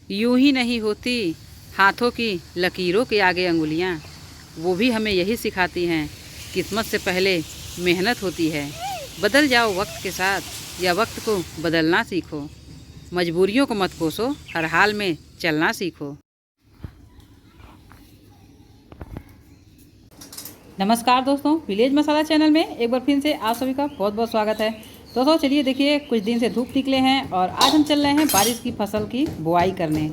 यूं ही नहीं होती हाथों की लकीरों के आगे अंगुलियां, वो भी हमें यही सिखाती हैं किस्मत से पहले मेहनत होती है। बदल जाओ वक्त के साथ या वक्त को बदलना सीखो, मजबूरियों को मत कोसो, हर हाल में चलना सीखो। नमस्कार दोस्तों, विलेज मसाला चैनल में एक बार फिर से आप सभी का बहुत बहुत स्वागत है। दोस्तों चलिए देखिए, कुछ दिन से धूप निकले हैं और आज हम चल रहे हैं बारिश की फसल की बुआई करने।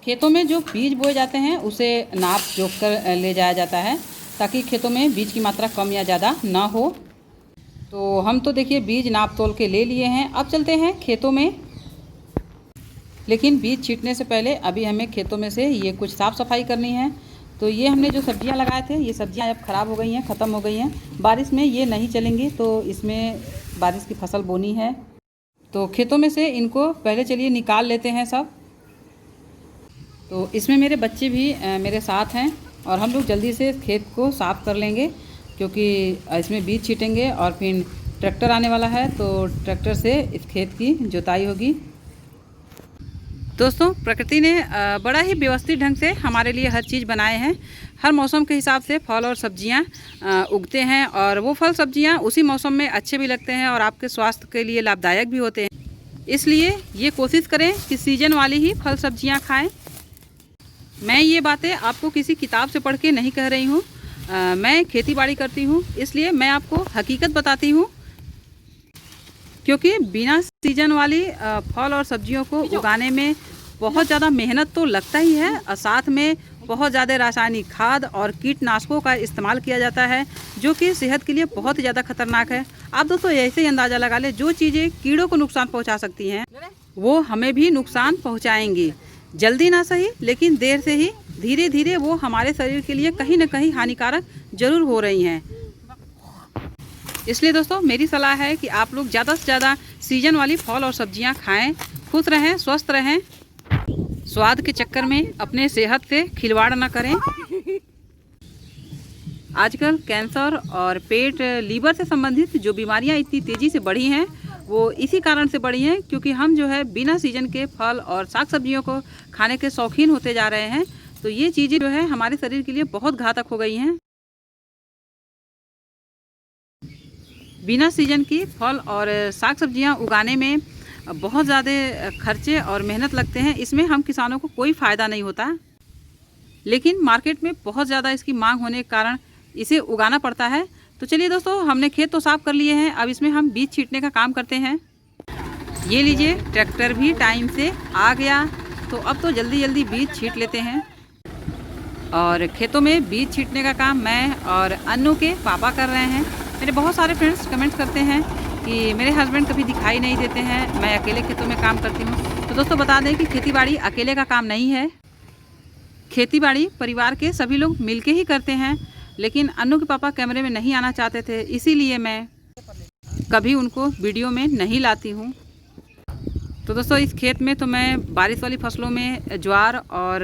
खेतों में जो बीज बोए जाते हैं उसे नाप जोख कर ले जाया जाता है ताकि खेतों में बीज की मात्रा कम या ज़्यादा ना हो। तो हम तो देखिए बीज नाप तोल के ले लिए हैं। अब चलते हैं खेतों में, लेकिन बीज छींटने से पहले अभी हमें खेतों में से ये कुछ साफ़ सफाई करनी है। तो ये हमने जो सब्जियां लगाए थे, ये सब्जियां अब ख़राब हो गई हैं, ख़त्म हो गई हैं। बारिश में ये नहीं चलेंगी, तो इसमें बारिश की फसल बोनी है। तो खेतों में से इनको पहले चलिए निकाल लेते हैं सब। तो इसमें मेरे बच्चे भी मेरे साथ हैं और हम लोग जल्दी से खेत को साफ़ कर लेंगे, क्योंकि इसमें बीज छीटेंगे और फिर ट्रैक्टर आने वाला है, तो ट्रैक्टर से इस खेत की जुताई होगी। दोस्तों प्रकृति ने बड़ा ही व्यवस्थित ढंग से हमारे लिए हर चीज़ बनाए हैं। हर मौसम के हिसाब से फल और सब्जियां उगते हैं और वो फल सब्जियां उसी मौसम में अच्छे भी लगते हैं और आपके स्वास्थ्य के लिए लाभदायक भी होते हैं। इसलिए ये कोशिश करें कि सीजन वाली ही फल सब्जियां खाएं। मैं ये बातें आपको किसी किताब से पढ़ के नहीं कह रही हूँ। मैं खेती बाड़ी करती हूँ, इसलिए मैं आपको हकीकत बताती हूँ। क्योंकि बिना सीजन वाली फल और सब्जियों को उगाने में बहुत ज़्यादा मेहनत तो लगता ही है और साथ में बहुत ज़्यादा रासायनिक खाद और कीटनाशकों का इस्तेमाल किया जाता है, जो कि सेहत के लिए बहुत ही ज़्यादा खतरनाक है। आप दोस्तों ऐसे ही अंदाज़ा लगा ले, जो चीज़ें कीड़ों को नुकसान पहुंचा सकती हैं वो हमें भी नुकसान पहुंचाएंगी। जल्दी ना सही, लेकिन देर से ही धीरे धीरे वो हमारे शरीर के लिए कहीं ना कहीं हानिकारक जरूर हो रही हैं। इसलिए दोस्तों मेरी सलाह है कि आप लोग ज़्यादा से ज़्यादा सीजन वाली फल और सब्जियां खाएं, खुश रहें, स्वस्थ रहें, स्वाद के चक्कर में अपने सेहत से खिलवाड़ ना करें। आजकल कैंसर और पेट लीवर से संबंधित जो बीमारियां इतनी तेज़ी से बढ़ी हैं, वो इसी कारण से बढ़ी हैं क्योंकि हम जो है बिना सीजन के फल और साग सब्जियों को खाने के शौकीन होते जा रहे हैं। तो ये चीज़ें जो है हमारे शरीर के लिए बहुत घातक हो गई हैं। बिना सीजन की फल और साग सब्जियां उगाने में बहुत ज़्यादा खर्चे और मेहनत लगते हैं। इसमें हम किसानों को कोई फ़ायदा नहीं होता, लेकिन मार्केट में बहुत ज़्यादा इसकी मांग होने के कारण इसे उगाना पड़ता है। तो चलिए दोस्तों, हमने खेत तो साफ़ कर लिए हैं, अब इसमें हम बीज छींटने का काम करते हैं। ये लीजिए, ट्रैक्टर भी टाइम से आ गया, तो अब तो जल्दी जल्दी बीज छींट लेते हैं। और खेतों में बीज छींटने का काम मैं और अन्नू के पापा कर रहे हैं। मेरे बहुत सारे फ्रेंड्स कमेंट्स करते हैं कि मेरे हस्बैंड कभी दिखाई नहीं देते हैं, मैं अकेले खेतों में काम करती हूँ। तो दोस्तों बता दें कि खेतीबाड़ी अकेले का काम नहीं है। खेतीबाड़ी परिवार के सभी लोग मिलके ही करते हैं, लेकिन अन्नू के पापा कैमरे में नहीं आना चाहते थे, इसीलिए मैं कभी उनको वीडियो में नहीं लाती हूँ। तो दोस्तों इस खेत में तो मैं बारिश वाली फसलों में ज्वार और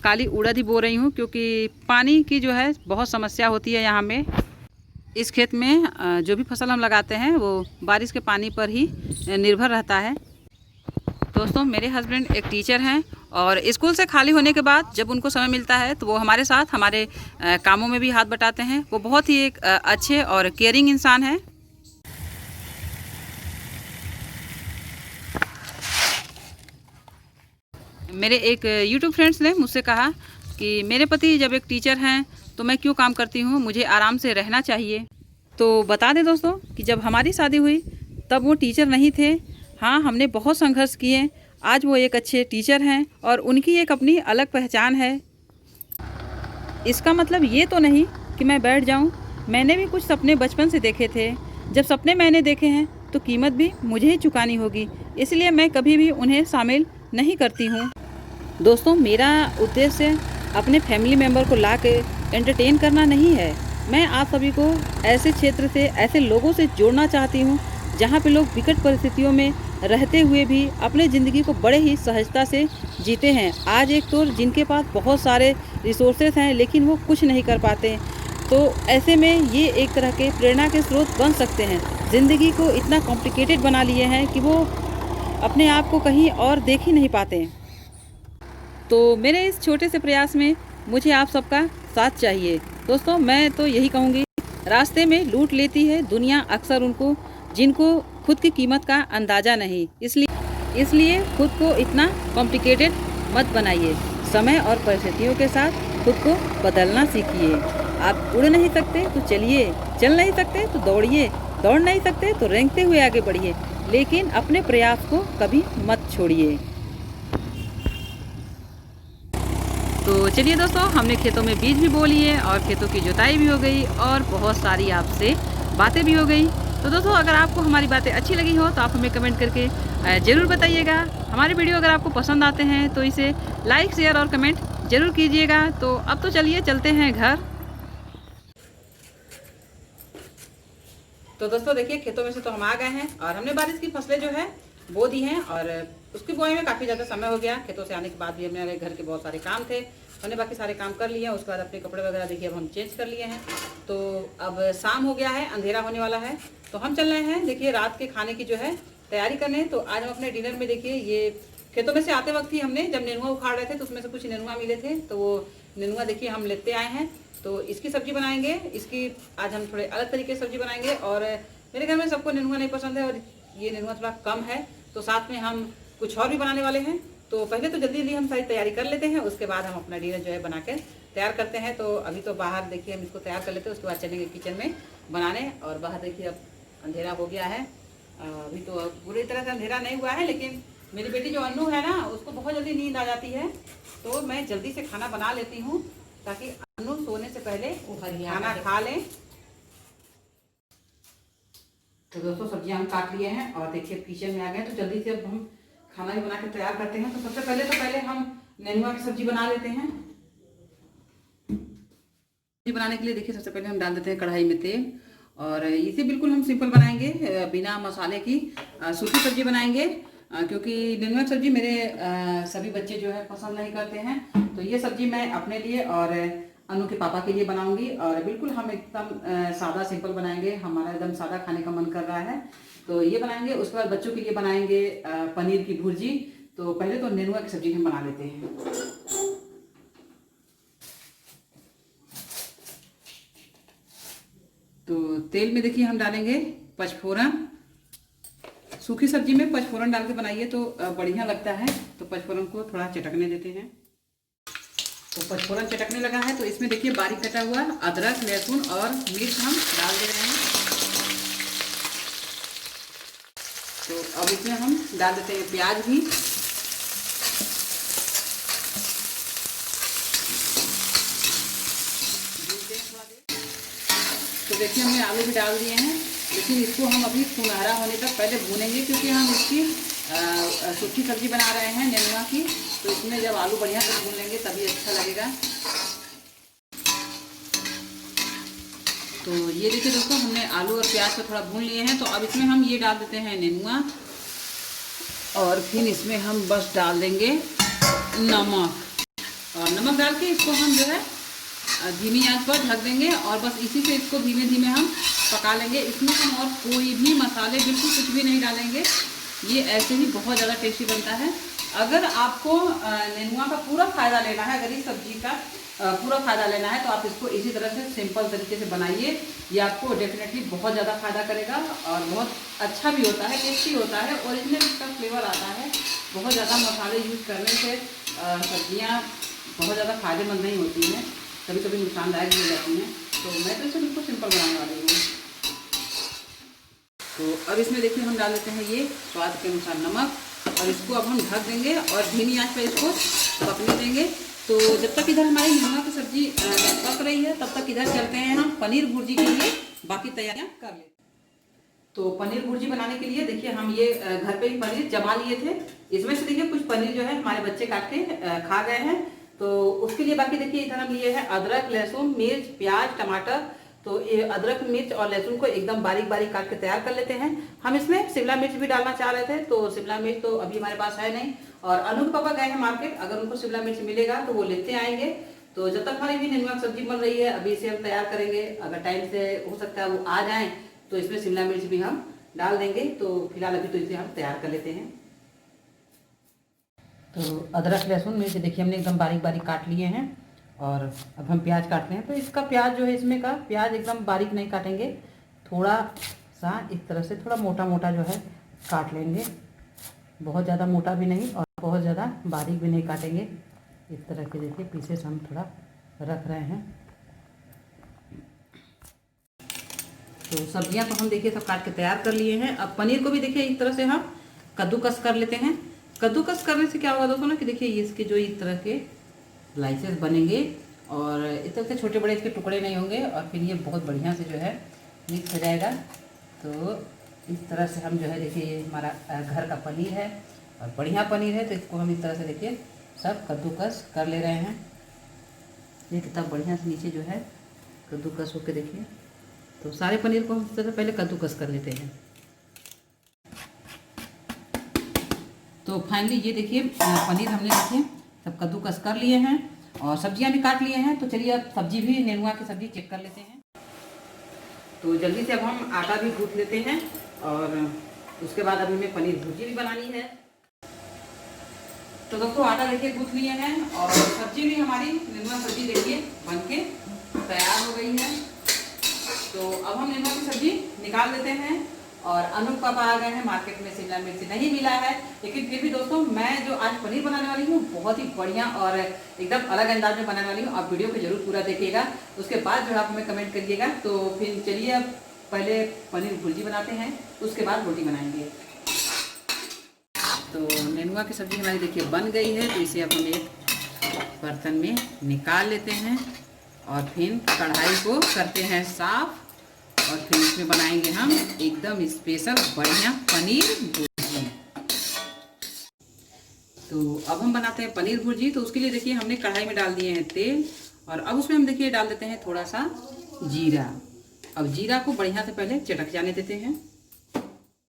काली उड़द ही बो रही हूँ, क्योंकि पानी की जो है बहुत समस्या होती है यहाँ में। इस खेत में जो भी फसल हम लगाते हैं वो बारिश के पानी पर ही निर्भर रहता है। दोस्तों मेरे हस्बैंड एक टीचर हैं और स्कूल से खाली होने के बाद जब उनको समय मिलता है तो वो हमारे साथ हमारे कामों में भी हाथ बटाते हैं। वो बहुत ही एक अच्छे और केयरिंग इंसान हैं। मेरे एक यूट्यूब फ्रेंड्स ने मुझसे कहा कि मेरे पति जब एक टीचर हैं तो मैं क्यों काम करती हूँ, मुझे आराम से रहना चाहिए। तो बता दें दोस्तों कि जब हमारी शादी हुई तब वो टीचर नहीं थे। हाँ, हमने बहुत संघर्ष किए, आज वो एक अच्छे टीचर हैं और उनकी एक अपनी अलग पहचान है। इसका मतलब ये तो नहीं कि मैं बैठ जाऊँ। मैंने भी कुछ सपने बचपन से देखे थे। जब सपने मैंने देखे हैं तो कीमत भी मुझे ही चुकानी होगी, इसलिए मैं कभी भी उन्हें शामिल नहीं करती हूँ। दोस्तों मेरा उद्देश्य अपने फैमिली मेम्बर को ला के एंटरटेन करना नहीं है। मैं आप सभी को ऐसे क्षेत्र से, ऐसे लोगों से जोड़ना चाहती हूँ जहाँ पे लोग विकट परिस्थितियों में रहते हुए भी अपने ज़िंदगी को बड़े ही सहजता से जीते हैं। आज एक तो जिनके पास बहुत सारे रिसोर्सेस हैं लेकिन वो कुछ नहीं कर पाते, तो ऐसे में ये एक तरह के प्रेरणा के स्रोत बन सकते हैं। ज़िंदगी को इतना कॉम्प्लिकेटेड बना लिए हैं कि वो अपने आप को कहीं और देख ही नहीं पाते। तो मेरे इस छोटे से प्रयास में मुझे आप सबका साथ चाहिए। दोस्तों, मैं तो यही कहूँगी, रास्ते में लूट लेती है दुनिया अक्सर उनको जिनको खुद की कीमत का अंदाज़ा नहीं। इसलिए खुद को इतना कॉम्प्लिकेटेड मत बनाइए। समय और परिस्थितियों के साथ खुद को बदलना सीखिए। आप उड़ नहीं सकते तो चलिए, चल नहीं सकते तो दौड़िए, दौड़ नहीं सकते तो रेंगते हुए आगे बढ़िए, लेकिन अपने प्रयास को कभी मत छोड़िए। तो चलिए दोस्तों, हमने खेतों में बीज भी बो लिए और खेतों की जुताई भी हो गई और बहुत सारी आपसे बातें भी हो गई। तो दोस्तों, अगर आपको हमारी बातें अच्छी लगी हो तो आप हमें कमेंट करके ज़रूर बताइएगा। हमारे वीडियो अगर आपको पसंद आते हैं तो इसे लाइक, शेयर और कमेंट ज़रूर कीजिएगा। तो अब तो चलिए चलते हैं घर। तो दोस्तों देखिए, खेतों में से तो हम आ गए हैं और हमने बारिश की फसलें जो है बो दी हैं और उसकी बुआई में काफ़ी ज़्यादा समय हो गया। खेतों से आने के बाद भी हमारे घर के बहुत सारे काम थे, हमने बाकी सारे काम कर लिए हैं। उसके बाद अपने कपड़े वगैरह देखिए अब हम चेंज कर लिए हैं। तो अब शाम हो गया है, अंधेरा होने वाला है, तो हम चल रहे हैं देखिए रात के खाने की जो है तैयारी करने। तो आज हम अपने डिनर में देखिए ये खेतों में से आते वक्त ही हमने जब नेनुआ उखाड़ रहे थे तो उसमें से कुछ नेनुआ मिले थे, तो वो नेनुआ देखिए हम लेते आए हैं। तो इसकी सब्जी बनाएंगे, इसकी आज हम थोड़े अलग तरीके से सब्जी बनाएंगे। और मेरे घर में सबको नेनुआ नहीं पसंद है और ये नेनुआ थोड़ा कम है, तो साथ में हम कुछ और भी बनाने वाले हैं। तो पहले तो जल्दी जल्दी हम सारी तैयारी कर लेते हैं, उसके बाद हम अपना डिनर जो है बना के तैयार करते हैं। तो अभी तो बाहर देखिए हम इसको तैयार कर लेते हैं, उसके बाद चलेंगे किचन में बनाने। और बाहर देखिए अब अंधेरा हो गया है, अभी तो पूरी तरह से अंधेरा नहीं हुआ है, लेकिन मेरी बेटी जो अन्नू है ना, उसको बहुत जल्दी नींद आ जाती है, तो मैं जल्दी से खाना बना लेती हूँ ताकि अन्नू सोने से पहले खाना खा लें। तो दोस्तों सब्जियां हम काट लिए हैं और देखिए किचन में आ गए, तो जल्दी से अब हम खाना भी बना के तैयार करते हैं। तो सबसे पहले हम नेनुआ की सब्जी बना लेते हैं। सब्जी बनाने के लिए देखिए सबसे पहले हम डाल देते हैं कढ़ाई में तेल, और इसे बिल्कुल हम सिंपल बनाएंगे, बिना मसाले की सूखी सब्जी बनाएंगे, क्योंकि नेनुआ की सब्जी मेरे सभी बच्चे जो है पसंद नहीं करते हैं। तो ये सब्जी मैं अपने लिए और अनु के पापा के लिए बनाऊंगी, और बिल्कुल हम एकदम सादा सिंपल बनाएंगे, हमारा एकदम सादा खाने का मन कर रहा है तो ये बनाएंगे। उसके बाद बच्चों के लिए बनाएंगे पनीर की भुर्जी। तो पहले तो नेनुआ की सब्जी हम बना लेते हैं। तो तेल में देखिए हम डालेंगे पचफोरन। सूखी सब्जी में पचफोरन डाल के बनाइए तो बढ़िया लगता है। तो पचफोरन को थोड़ा चटकने देते हैं। तो पचफोरन चटकने लगा है, तो इसमें देखिए बारीक कटा हुआ अदरक, लहसुन और मिर्च हम डाल दे रहे हैं। तो अब इसमें हम डाल देते हैं प्याज भी। तो देखिए हमने आलू भी डाल दिए हैं, लेकिन इसको हम अभी सुनहरा होने तक पहले भूनेंगे, क्योंकि हम इसकी सूखी सब्जी बना रहे हैं नेनुआ की। तो इसमें जब आलू बढ़िया से भून लेंगे तभी अच्छा लगेगा। तो ये देखिए दोस्तों, हमने आलू और प्याज को थोड़ा भून लिए हैं। तो अब इसमें हम ये डाल देते हैं नेनुआ, और फिर इसमें हम बस डाल देंगे नमक, और नमक डाल के इसको हम जो है धीमी आंच पर ढक देंगे, और बस इसी से इसको धीमे धीमे हम पका लेंगे। इसमें हम और कोई भी मसाले बिल्कुल कुछ भी नहीं डालेंगे, ये ऐसे ही बहुत ज़्यादा टेस्टी बनता है। अगर आपको नेनुआ का पूरा फ़ायदा लेना है, अगर इस सब्जी का पूरा फ़ायदा लेना है, तो आप इसको इसी तरह से सिंपल तरीके से बनाइए। ये आपको डेफिनेटली बहुत ज़्यादा फ़ायदा करेगा और बहुत अच्छा भी होता है, टेस्टी होता है, ओरिजिनल इसका फ्लेवर आता है। बहुत ज़्यादा मसाले यूज़ करने से सब्जियाँ बहुत ज़्यादा फ़ायदेमंद नहीं होती हैं, कभी कभी नुकसानदायक भी हो जाती हैं। तो मैं तो इसे बिल्कुल सिंपल बनाने वाली हूँ। तो अब इसमें देखिए हम डाल देते हैं ये स्वाद के अनुसार नमक, और इसको अब हम ढक देंगे और धीमी आंच पर इसको पकने देंगे। तो जब तक इधर हमारी नेनुआ की सब्जी पक रही है, तब तक इधर चलते हैं हम पनीर भुर्जी के लिए बाकी तैयारियां कर लेते। तो पनीर भुर्जी बनाने के लिए देखिए हम ये घर पे ही पनीर जमा लिए थे। इसमें से देखिए कुछ पनीर जो है हमारे बच्चे काट के खा गए हैं। तो उसके लिए बाकी देखिए इधर हम लिए हैं अदरक, लहसुन, मिर्च, प्याज, टमाटर। तो ये अदरक, मिर्च और लहसुन को एकदम बारीक बारीक काट के तैयार कर लेते हैं। हम इसमें शिमला मिर्च भी डालना चाह रहे थे, तो शिमला मिर्च तो अभी हमारे पास है नहीं, और अनु के पापा गए हैं मार्केट, अगर उनको शिमला मिर्च मिलेगा तो वो लेते आएंगे। तो जब तक हमारी भी नेनुआ की सब्जी बन रही है, अभी इसे हम तैयार करेंगे। अगर टाइम से हो सकता है वो आ जाएं तो इसमें शिमला मिर्च भी हम डाल देंगे। तो फिलहाल अभी तो इसे हम तैयार कर लेते हैं। तो अदरक लहसुन मिर्च देखिए हमने एकदम बारीक बारीक काट लिए हैं। और अब हम प्याज काटते हैं। तो इसका प्याज जो है, इसमें का प्याज एकदम बारीक नहीं काटेंगे, थोड़ा सा इस तरह से थोड़ा मोटा मोटा जो है काट लेंगे। बहुत ज़्यादा मोटा भी नहीं और बहुत ज़्यादा बारीक भी नहीं काटेंगे। इस तरह के देखिए पीसेस हम थोड़ा रख रहे हैं। तो सब्जियां तो हम देखिए सब काट के तैयार कर लिए हैं। अब पनीर को भी देखिए इस तरह से हम कद्दूकस कर लेते हैं। कद्दूकस करने से क्या होगा दोस्तों ना कि देखिए इसके जो इस तरह के स्लाइसेस बनेंगे और इस तरह से छोटे बड़े इसके टुकड़े नहीं होंगे और फिर ये बहुत बढ़िया से जो है मिक्स हो जाएगा। तो इस तरह से हम जो है देखिए ये हमारा घर का पनीर है और बढ़िया पनीर है। तो इसको हम इस तरह से देखिए सब कद्दूकस कर ले रहे हैं। ये कितना बढ़िया से नीचे जो है कद्दूकस होकर देखिए। तो सारे पनीर को हम इस तरह से पहले कद्दूकस कर लेते हैं। तो फाइनली ये देखिए पनीर हमने देखिए सब कद्दूकस कर लिए हैं और सब्जियां भी काट लिए हैं। तो चलिए अब सब्जी भी नेनुआ की सब्जी चेक कर लेते हैं। तो जल्दी से अब हम आटा भी गूँथ लेते हैं और उसके बाद अभी हमें पनीर भुर्जी भी बनानी है। तो दोस्तों आटा देखिए गूँथ लिए हैं और सब्जी भी हमारी नेनुआ सब्जी देखिए बनके तैयार हो गई है। तो अब हम नेनुआ की सब्जी निकाल लेते हैं। और अनूप पापा आ गए हैं, मार्केट में शिमला मिर्च नहीं मिला है, लेकिन फिर भी दोस्तों मैं जो आज पनीर बनाने वाली हूँ बहुत ही बढ़िया और एकदम अलग अंदाज में बनाने वाली हूँ। आप वीडियो को जरूर पूरा देखिएगा, उसके बाद जो आप हमें कमेंट करिएगा। तो फिर चलिए अब पहले पनीर भुर्जी बनाते हैं, उसके बाद रोटी बनाएंगे। तो नेनुआ की सब्जी हमारी देखिए बन गई है। तो इसे अब हम एक बर्तन में निकाल लेते हैं और फिर कढ़ाई को करते हैं साफ और फिर इसमें बनाएंगे हम एकदम स्पेशल बढ़िया पनीर भुर्जी। तो अब हम बनाते हैं पनीर भुर्जी। तो उसके लिए देखिए हमने कढ़ाई में डाल दिए हैं तेल और अब उसमें हम देखिए डाल देते हैं थोड़ा सा जीरा। अब जीरा को बढ़िया से पहले चटक जाने देते हैं।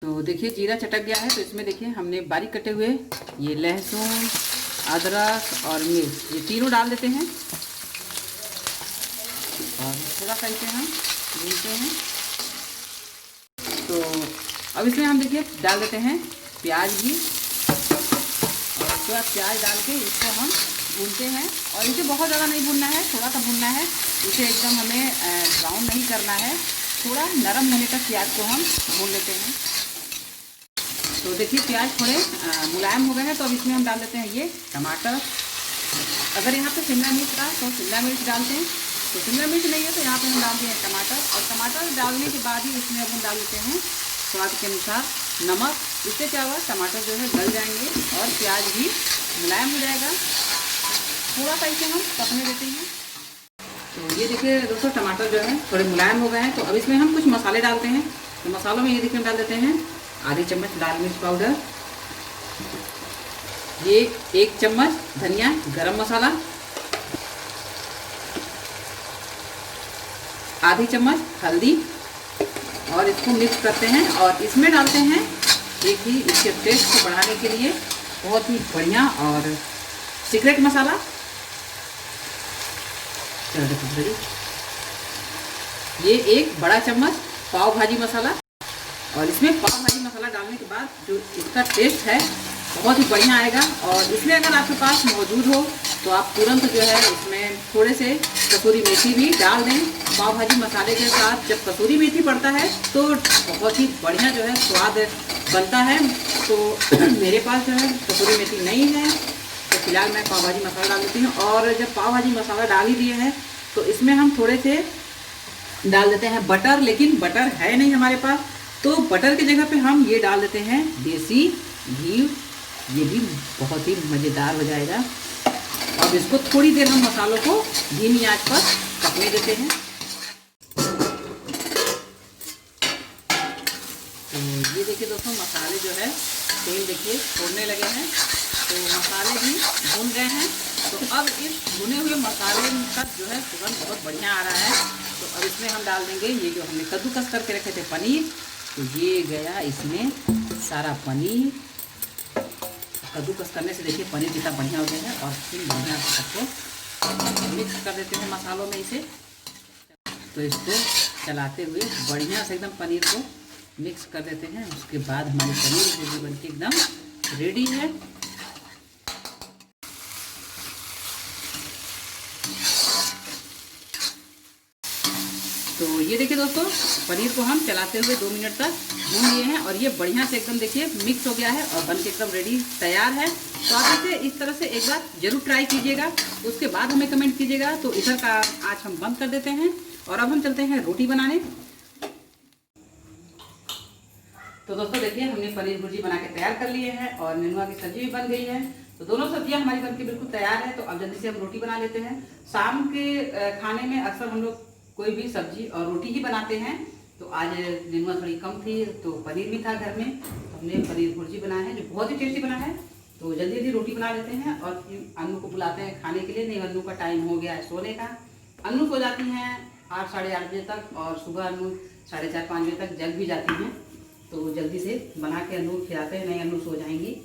तो देखिए जीरा चटक गया है। तो इसमें देखिए हमने बारीक कटे हुए ये लहसुन, अदरक और मिर्च ये तीनों डाल देते हैं और थोड़ा सा इसे हम भूनते हैं। तो अब इसमें हम देखिए डाल देते हैं प्याज भी और उसके बाद प्याज डाल के इसको हम भूनते हैं। और इसे बहुत ज़्यादा नहीं भूनना है, थोड़ा सा भूनना है। इसे एकदम हमें ब्राउन नहीं करना है, थोड़ा नरम होने तक प्याज को हम भून लेते हैं। तो देखिए प्याज थोड़े मुलायम हो गए हैं। तो अब इसमें हम डाल देते हैं ये टमाटर। अगर यहाँ पे शिमला मिर्च था तो शिमला मिर्च डालते हैं, तो शिमला मिर्च नहीं है तो यहाँ पे हम डाल दिए टमाटर। और टमाटर डालने के बाद ही इसमें अब हम डाल देते हैं स्वाद के अनुसार नमक। इससे क्या हुआ टमाटर जो है गल जाएंगे और प्याज भी मुलायम हो जाएगा। थोड़ा सा इसे हम पकने देते हैं। तो ये देखिए दोस्तों टमाटर जो है थोड़े मुलायम हो गए हैं। तो अब इसमें हम कुछ मसाले डालते हैं। तो मसालों में ये देखिए हम डाल देते हैं आधी चम्मच लाल मिर्च पाउडर, ये 1 चम्मच धनिया गरम मसाला, आधी चम्मच हल्दी और इसको मिक्स करते हैं। और इसमें डालते हैं एक ही इसके टेस्ट को बढ़ाने के लिए बहुत ही बढ़िया और सीक्रेट मसाला, ये 1 बड़ा चम्मच पाव भाजी मसाला। और इसमें पाव भाजी मसाला डालने के बाद जो इसका टेस्ट है बहुत ही बढ़िया आएगा। और इसमें अगर आपके पास मौजूद हो तो आप तुरंत जो है इसमें थोड़े से कसूरी मेथी भी डाल दें। पाव भाजी मसाले के साथ जब कसूरी मेथी पड़ता है तो बहुत ही बढ़िया जो है स्वाद बनता है। तो मेरे पास जो है कसूरी मेथी नहीं है तो फिलहाल मैं पाव भाजी मसाला डाल देती हूँ। और जब पाव भाजी मसाला डाल ही दिए हैं तो इसमें हम थोड़े से डाल देते हैं बटर, लेकिन बटर है नहीं हमारे पास। तो बटर की जगह पे हम ये डाल देते हैं देसी घी, ये भी बहुत ही मज़ेदार हो जाएगा। अब इसको थोड़ी देर हम मसालों को धीमी आंच पर पकने देते हैं। तो ये देखिए दोस्तों मसाले जो है तेल देखिए छोड़ने लगे हैं, तो मसाले भी भून गए हैं। तो अब इस भुने हुए मसाले का जो है सुगंध बहुत बढ़िया आ रहा है। तो अब इसमें हम डाल देंगे ये जो हमने कद्दूकस करके रखे थे पनीर। तो ये गया इसमें सारा पनीर। कद्दूकस करने से देखिए पनीर कितना बढ़िया हो गया है। और फिर बढ़िया से सबको मिक्स कर देते हैं मसालों में इसे। तो इसको चलाते हुए बढ़िया से एकदम पनीर को मिक्स कर देते हैं। उसके बाद हमारी पनीर भुर्जी बनके एकदम रेडी है। ये देखिए दोस्तों, पनीर को हम चलाते हुए 2 मिनट तक भून लिए हैं और ये बढ़िया से एकदम देखिए मिक्स हो गया है और बन के एकदम रेडी तैयार है। तो आप इसे इस तरह से एक बार जरूर ट्राई कीजिएगा, उसके बाद हमें कमेंट कीजिएगा। तो इधर का आज हम बंद कर देते हैं और अब हम चलते हैं रोटी बनाने। तो दोस्तों देखिए, हमने पनीर भुर्जी बना के तैयार कर लिए हैं और नेनुआ की सब्जी भी बन गई है। तो दोनों सब्जियां हमारी बनके बिल्कुल तैयार है। तो अब जल्दी से हम रोटी बना लेते हैं। शाम के खाने में अक्सर हम लोग कोई भी सब्जी और रोटी ही बनाते हैं। तो आज नेनुआ थोड़ी कम थी तो पनीर भी था घर में, तो हमने पनीर भुर्जी बनाया है जो बहुत ही टेस्टी बना है। तो जल्दी जल्दी रोटी बना लेते हैं और फिर अन्नू को बुलाते हैं खाने के लिए। नहीं, अन्नू का टाइम हो गया है सोने का। अन्नू सो जाती हैं 8 साढ़े 8 बजे तक और सुबह अन्नू 4:30 5 बजे तक जग भी जाती हैं। तो जल्दी से बना के अन्नू खिलाते हैं, नहीं अन्नू सो जाएंगी।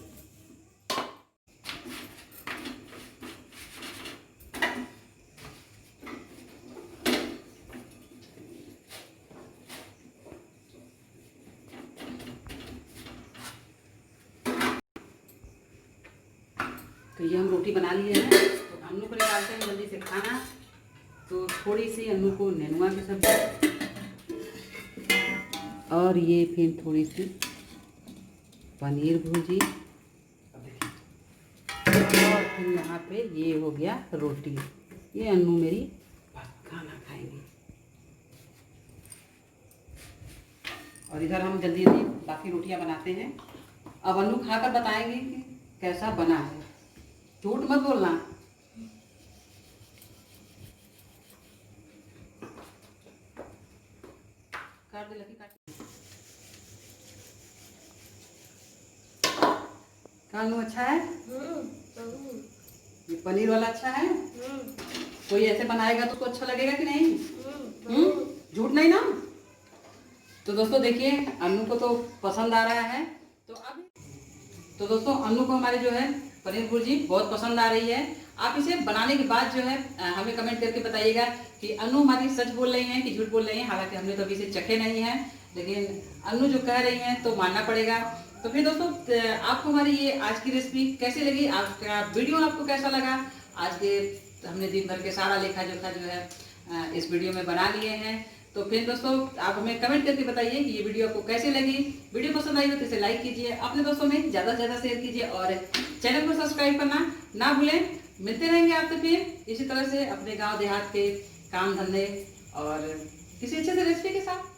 तो ये हम रोटी बना लिए हैं। तो अन्नू को निकालते हैं जल्दी से खाना। तो थोड़ी सी अन्नू को नेनुआ की सब्जी और ये फिर थोड़ी सी पनीर भुर्जी और फिर यहाँ पे ये हो गया रोटी। ये अन्नू मेरी खाना खाएंगी और इधर हम जल्दी जल्दी बाकी रोटियां बनाते हैं। अब अन्नू खाकर बताएंगे कि कैसा बना है। झूठ मत बोलना। काट दे, लगी काट। कानू अच्छा है? ये पनीर वाला अच्छा है? कोई ऐसे बनाएगा तो उसको अच्छा लगेगा कि नहीं? झूठ नहीं ना? तो दोस्तों देखिए, अन्नू को तो पसंद आ रहा है। तो दोस्तों अन्नू को हमारे जो है पनीर भुर्जी बहुत पसंद आ रही है। आप इसे बनाने के बाद जो है हमें कमेंट करके बताइएगा कि अन्नू हमारी सच बोल रही हैं कि झूठ बोल रही हैं। हालांकि हमने तो अभी इसे चखे नहीं हैं, लेकिन अन्नू जो कह रही हैं तो मानना पड़ेगा। तो फिर दोस्तों, आपको हमारी ये आज की रेसिपी कैसी लगी? आपका वीडियो आपको कैसा लगा? आज के हमने दिन भर के सारा लेखा जोखा जो है इस वीडियो में बना लिए हैं। तो फिर दोस्तों, आप हमें कमेंट करके बताइए कि ये वीडियो आपको कैसी लगी। वीडियो पसंद आई हो तो इसे लाइक कीजिए, अपने दोस्तों में ज़्यादा से ज़्यादा शेयर कीजिए और चैनल को सब्सक्राइब करना ना भूलें। मिलते रहेंगे आपसे फिर इसी तरह से अपने गांव देहात के काम धंधे और किसी अच्छे से रेसिपी के साथ।